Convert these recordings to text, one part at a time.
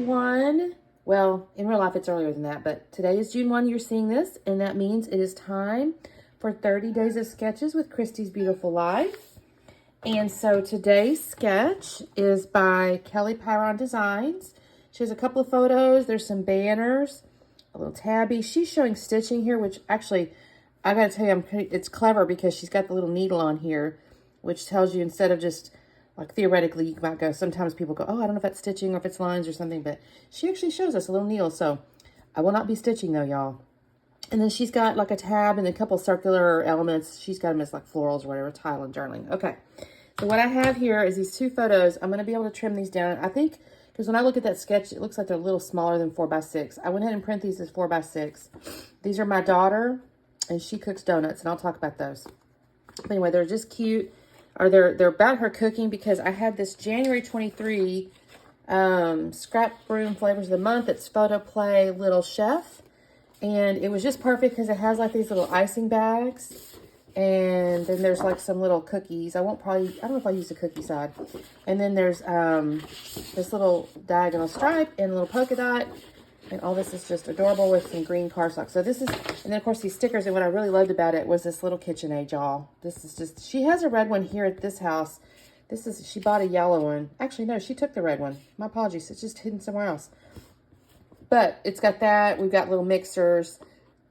everyone. Well, in real life, it's earlier than that, but today is June 1. You're seeing this, and that means it is time for 30 Days of Sketches with Christy's Beautiful Life. And so today's sketch is by Kelly Pyron Designs. She has a couple of photos. There's some banners, a little tabby. She's showing stitching here, which actually, I gotta tell you, it's clever because she's got the little needle on here, which tells you instead of just, like theoretically, you might go, sometimes people go, oh, I don't know if that's stitching or if it's lines or something, but she actually shows us a little needle. So I will not be stitching though, y'all. And then she's got like a tab and a couple circular elements. She's got them as like florals or whatever, tile and journaling. Okay. So what I have here is these two photos. I'm going to be able to trim these down. I think, because when I look at that sketch, it looks like they're a little smaller than 4x6. I went ahead and print these as 4x6. These are my daughter, and she cooks donuts, and I'll talk about those. But anyway, they're just cute. Or they're about her cooking, because I had this January 23 Scrap Broom Flavors of the Month. It's Photo Play Little Chef. And it was just perfect because it has like these little icing bags. And then there's like some little cookies. I don't know if I'll use the cookie side. And then there's this little diagonal stripe and a little polka dot. And all this is just adorable with some green cardstock. So this is, and then of course these stickers, and what I really loved about it was this little KitchenAid, y'all. This is just, she has a red one here at this house. She bought a yellow one. Actually, no, she took the red one. My apologies, it's just hidden somewhere else. But it's got that, we've got little mixers,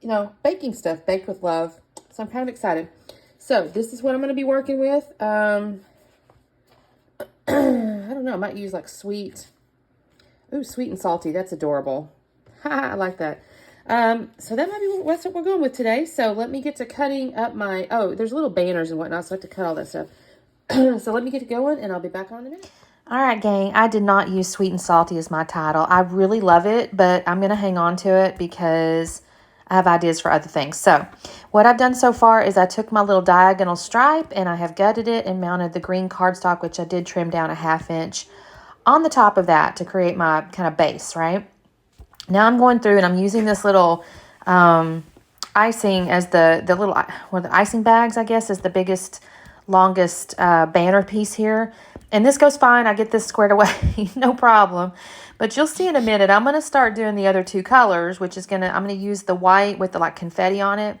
you know, baking stuff, baked with love. So I'm kind of excited. So this is what I'm going to be working with. I don't know, I might use like sweet. Ooh, sweet and salty, that's adorable. I like that. So that might be what we're going with today. So let me get to cutting up my, oh, there's little banners and whatnot, so I have to cut all that stuff. So let me get to going, and I'll be back on in a minute. All right, gang, I did not use sweet and salty as my title. I really love it, but I'm going to hang on to it because I have ideas for other things. So what I've done so far is I took my little diagonal stripe and I have gutted it and mounted the green cardstock, which I did trim down a 1/2 inch on the top of that to create my kind of base, right? Now I'm going through and I'm using this little icing as the icing bags, I guess, is the biggest, longest banner piece here. And this goes fine. I get this squared away, no problem. But you'll see in a minute, I'm going to start doing the other two colors, which is I'm going to use the white with the like confetti on it.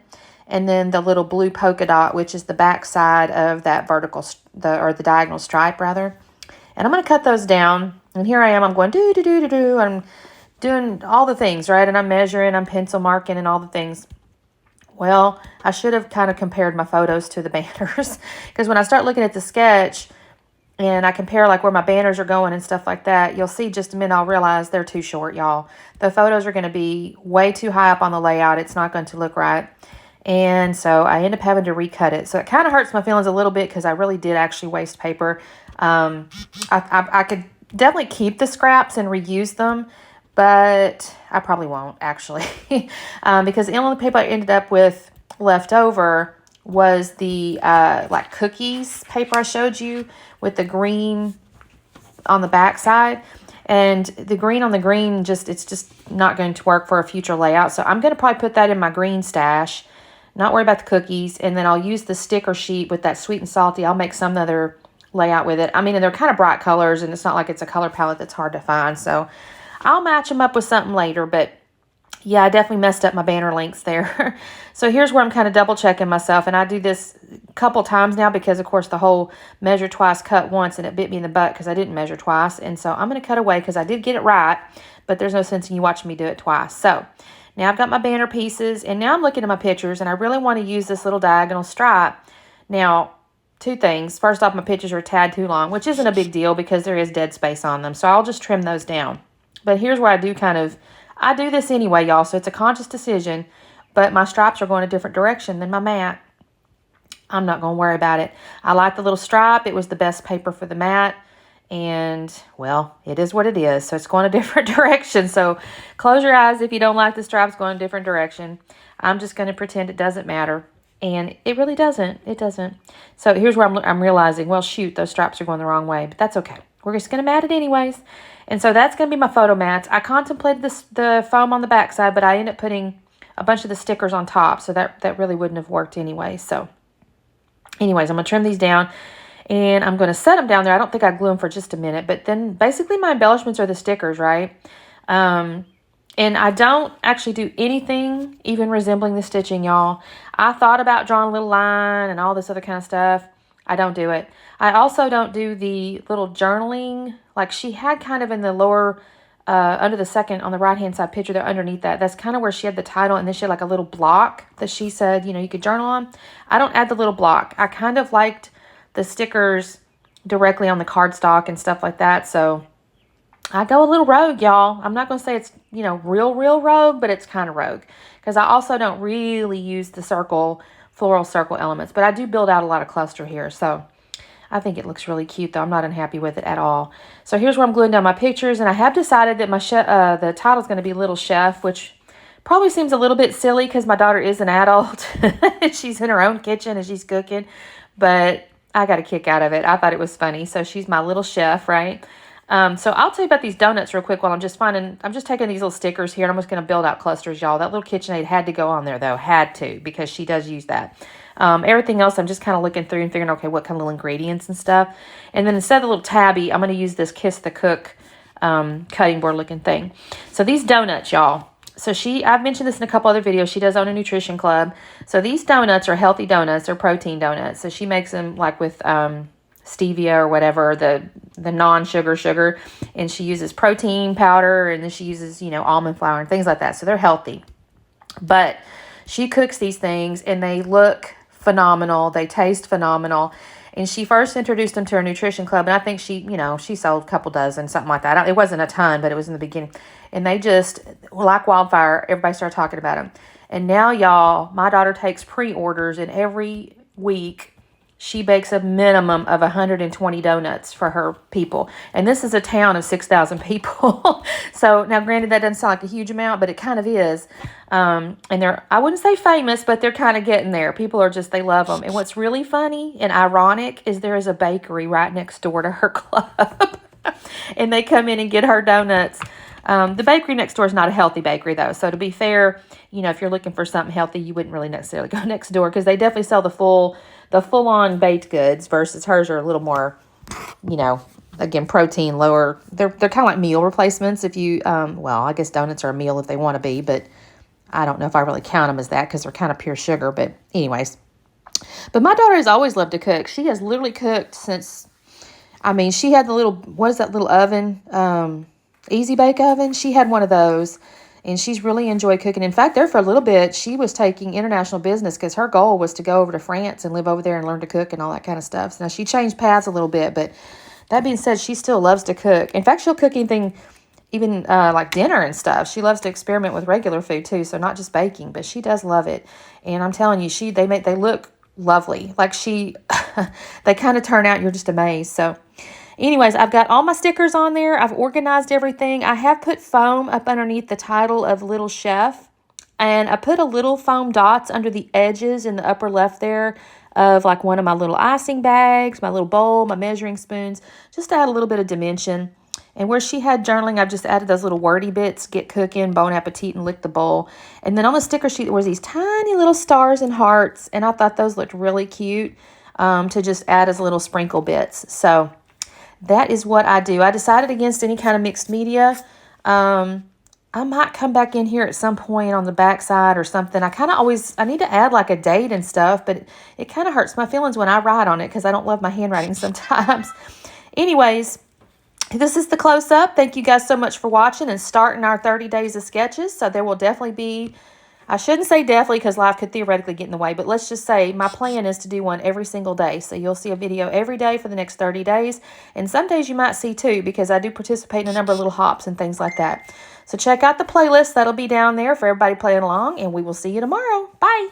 And then the little blue polka dot, which is the back side of that the diagonal stripe rather. And I'm going to cut those down. And here I am, I'm going do. I'm doing all the things, right? And I'm measuring, I'm pencil marking and all the things. Well, I should have kind of compared my photos to the banners, because when I start looking at the sketch and I compare like where my banners are going and stuff like that, you'll see just a minute, I'll realize they're too short, y'all. The photos are going to be way too high up on the layout. It's not going to look right. And so I end up having to recut it. So it kind of hurts my feelings a little bit because I really did actually waste paper. I could definitely keep the scraps and reuse them, but I probably won't actually because the only paper I ended up with left over was the like cookies paper I showed you with the green on the back side. And the green on the green, it's just not going to work for a future layout. So I'm going to probably put that in my green stash, not worry about the cookies. And then I'll use the sticker sheet with that sweet and salty. I'll make some other layout with it. I mean, and they're kind of bright colors, and it's not like it's a color palette that's hard to find. So I'll match them up with something later, but yeah, I definitely messed up my banner links there. So here's where I'm kind of double checking myself. And I do this a couple times now because, of course, the whole measure twice, cut once, and it bit me in the butt because I didn't measure twice. And so I'm going to cut away because I did get it right, but there's no sense in you watching me do it twice. So now I've got my banner pieces, and now I'm looking at my pictures, and I really want to use this little diagonal stripe. Now, two things. First off, my pictures are a tad too long, which isn't a big deal because there is dead space on them. So I'll just trim those down. But here's where I do this anyway, y'all, so it's a conscious decision, but my stripes are going a different direction than my mat. I'm not going to worry about it. I like the little stripe. It was the best paper for the mat, and, well, it is what it is, so it's going a different direction. So close your eyes if you don't like the stripes going a different direction. I'm just going to pretend it doesn't matter, and it really doesn't. It doesn't. So here's where I'm realizing, well, shoot, those stripes are going the wrong way, but that's okay. We're just going to mat it anyways. And so that's going to be my photo mats. I contemplated the foam on the backside, but I ended up putting a bunch of the stickers on top. So that really wouldn't have worked anyway. So anyways, I'm going to trim these down. And I'm going to set them down there. I don't think I glue them for just a minute. But then basically my embellishments are the stickers, right? And I don't actually do anything even resembling the stitching, y'all. I thought about drawing a little line and all this other kind of stuff. I don't do it. I also don't do the little journaling. Like she had kind of in the lower, under the second on the right-hand side picture there underneath that. That's kind of where she had the title, and then she had like a little block that she said, you know, you could journal on. I don't add the little block. I kind of liked the stickers directly on the cardstock and stuff like that. So I go a little rogue, y'all. I'm not going to say it's, you know, real rogue, but it's kind of rogue. Because I also don't really use the floral circle elements. But I do build out a lot of cluster here. So I think it looks really cute, though. I'm not unhappy with it at all. So here's where I'm gluing down my pictures. And I have decided that my the title is going to be Little Chef, which probably seems a little bit silly because my daughter is an adult. She's in her own kitchen and she's cooking. But I got a kick out of it. I thought it was funny. So she's my little chef, right? So I'll tell you about these donuts real quick while I'm just taking these little stickers here and I'm just going to build out clusters, y'all. That little KitchenAid had to go on there though, had to, because she does use that. Everything else, I'm just kind of looking through and figuring, okay, what kind of little ingredients and stuff. And then instead of the little tabby, I'm going to use this Kiss the Cook, cutting board looking thing. So these donuts, y'all. So I've mentioned this in a couple other videos. She does own a nutrition club. So these donuts are healthy donuts. They're protein donuts. So she makes them like with, stevia or whatever, the non-sugar sugar, and she uses protein powder, and then she uses, you know, almond flour and things like that. So they're healthy. But she cooks these things and they look phenomenal. They taste phenomenal. And she first introduced them to her nutrition club, and I think she sold a couple dozen, something like that. It wasn't a ton, but it was in the beginning. And they just, like wildfire, everybody started talking about them. And now, y'all, my daughter takes pre-orders, and every week she bakes a minimum of 120 donuts for her people. And this is a town of 6,000 people. So now granted, that doesn't sound like a huge amount, but it kind of is. And they're, I wouldn't say famous, but they're kind of getting there. People are just, they love them. And what's really funny and ironic is there is a bakery right next door to her club. And they come in and get her donuts. The bakery next door is not a healthy bakery though. So to be fair, you know, if you're looking for something healthy, you wouldn't really necessarily go next door, because they definitely sell the full-on baked goods, versus hers are a little more, you know, again, protein, lower. They're kind of like meal replacements. If you, well, I guess donuts are a meal if they want to be, but I don't know if I really count them as that because they're kind of pure sugar. But anyways, but my daughter has always loved to cook. She has literally cooked since, I mean, she had the little, what is that little oven? Easy Bake Oven. She had one of those. And she's really enjoyed cooking. In fact, there for a little bit, she was taking international business because her goal was to go over to France and live over there and learn to cook and all that kind of stuff. So now she changed paths a little bit, but that being said, she still loves to cook. In fact, she'll cook anything, even like dinner and stuff. She loves to experiment with regular food too, so not just baking, but she does love it. And I'm telling you, they look lovely. Like they kind of turn out, you're just amazed. So anyways, I've got all my stickers on there. I've organized everything. I have put foam up underneath the title of Little Chef. And I put a little foam dots under the edges in the upper left there of like one of my little icing bags, my little bowl, my measuring spoons, just to add a little bit of dimension. And where she had journaling, I've just added those little wordy bits, get cooking, bon appetit, and lick the bowl. And then on the sticker sheet, there was these tiny little stars and hearts. And I thought those looked really cute to just add as little sprinkle bits. So that is what I do. I decided against any kind of mixed media. I might come back in here at some point on the back side or something. I need to add like a date and stuff, but it kind of hurts my feelings when I write on it because I don't love my handwriting sometimes. Anyways, this is the close-up. Thank you guys so much for watching and starting our 30 days of sketches. So there will definitely be, I shouldn't say definitely because life could theoretically get in the way, but let's just say my plan is to do one every single day. So you'll see a video every day for the next 30 days. And some days you might see two because I do participate in a number of little hops and things like that. So check out the playlist. That'll be down there for everybody playing along, and we will see you tomorrow. Bye.